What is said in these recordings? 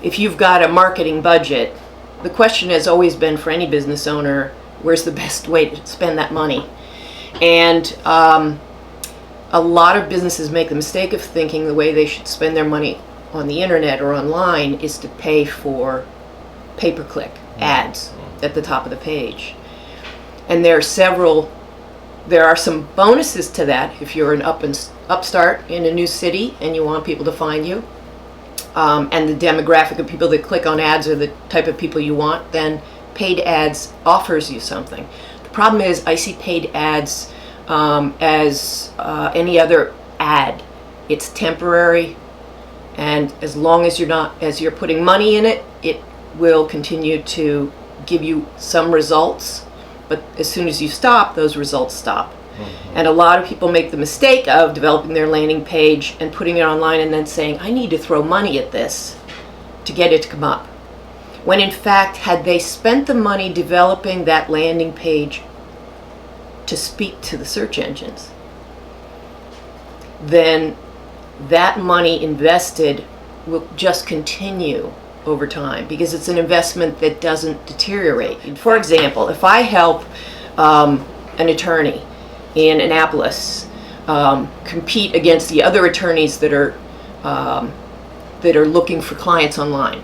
If you've got a marketing budget, the question has always been for any business owner, where's the best way to spend that money? And a lot of businesses make the mistake of thinking the way they should spend their money on the internet or online is to pay for pay-per-click ads at the top of the page. And there are some bonuses to that if you're an upstart in a new city and you want people to find you. And the demographic of people that click on ads are the type of people you want, then paid ads offers you something. The problem is I see paid ads as any other ad. It's temporary, and as long as you're putting money in it, it will continue to give you some results, but as soon as you stop, those results stop. And a lot of people make the mistake of developing their landing page and putting it online and then saying, I need to throw money at this to get it to come up. When in fact, had they spent the money developing that landing page to speak to the search engines, then that money invested will just continue over time because it's an investment that doesn't deteriorate. For example, if I help an attorney in Annapolis compete against the other attorneys that are looking for clients online,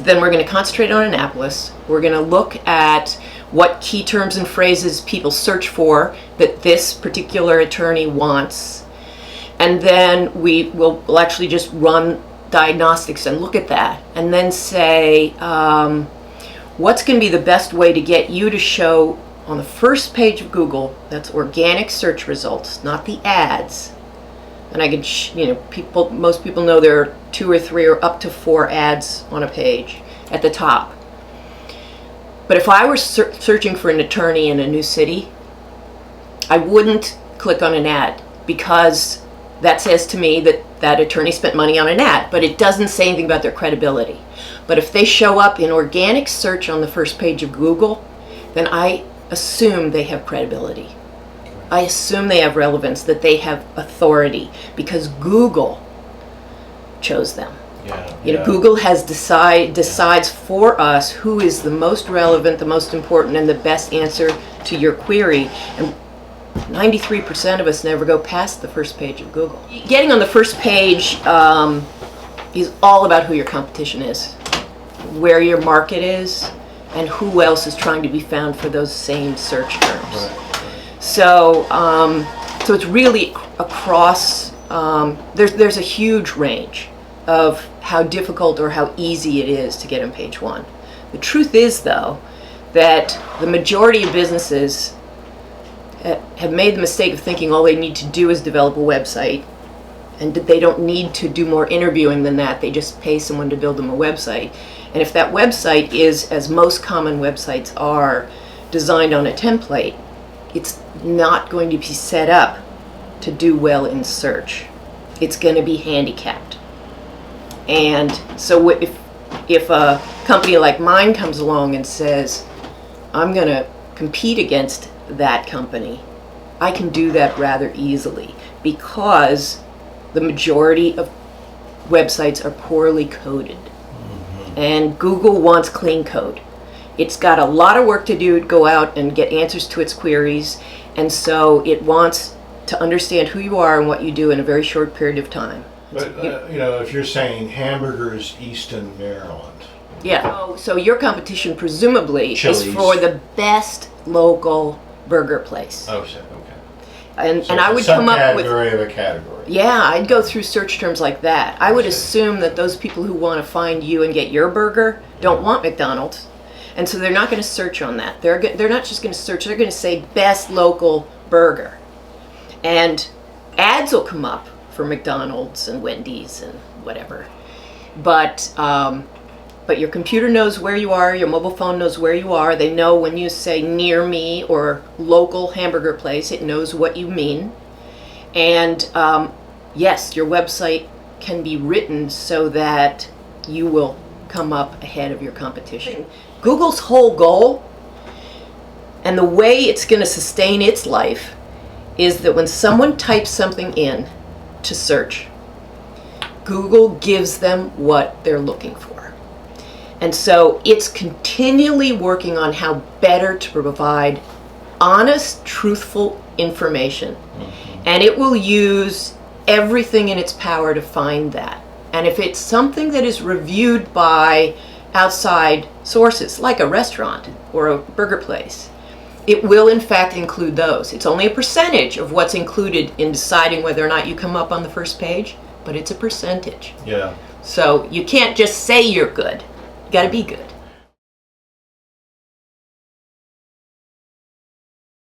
then we're going to concentrate on Annapolis. We're going to look at what key terms and phrases people search for that this particular attorney wants, and then we'll actually just run diagnostics and look at that and then say what's going to be the best way to get you to show on the first page of Google. That's organic search results, not the ads. And I can, most people know there are 2 or 3 or up to 4 ads on a page at the top. But if I were searching for an attorney in a new city, I wouldn't click on an ad because that says to me that that attorney spent money on an ad, but it doesn't say anything about their credibility. But if they show up in organic search on the first page of Google, then I assume they have credibility. I assume they have relevance, that they have authority, because Google chose them. Google has decides for us who is the most relevant, the most important, and the best answer to your query. And 93% of us never go past the first page of Google. Getting on the first page is all about who your competition is, where your market is, and who else is trying to be found for those same search terms. Right. So it's really across. There's a huge range of how difficult or how easy it is to get on page 1. The truth is, though, that the majority of businesses have made the mistake of thinking all they need to do is develop a website, and that they don't need to do more interviewing than that. They just pay someone to build them a website. And if that website is, as most common websites are, designed on a template, it's not going to be set up to do well in search. It's going to be handicapped. And so if a company like mine comes along and says, I'm going to compete against that company, I can do that rather easily because the majority of websites are poorly coded. And Google wants clean code. It's got a lot of work to do to go out and get answers to its queries, and so it wants to understand who you are and what you do in a very short period of time. But if you're saying hamburgers, Easton, Maryland. Yeah. So your competition presumably Chili's. is for the best local burger place. Oh, okay. And So I would come up with category of a category. Yeah, I'd go through search terms like that. I would assume that those people who want to find you and get your burger don't want McDonald's, and so they're not going to search on that. They're not just going to search. They're going to say best local burger, and ads will come up for McDonald's and Wendy's and whatever. But your computer knows where you are. Your mobile phone knows where you are. They know when you say near me or local hamburger place, it knows what you mean. And yes, your website can be written so that you will come up ahead of your competition. Google's whole goal and the way it's going to sustain its life is that when someone types something in to search, Google gives them what they're looking for. And so it's continually working on how better to provide honest, truthful information. And it will use everything in its power to find that. And if it's something that is reviewed by outside sources, like a restaurant or a burger place, it will in fact include those. It's only a percentage of what's included in deciding whether or not you come up on the first page, but it's a percentage. Yeah. So you can't just say you're good. You got to be good.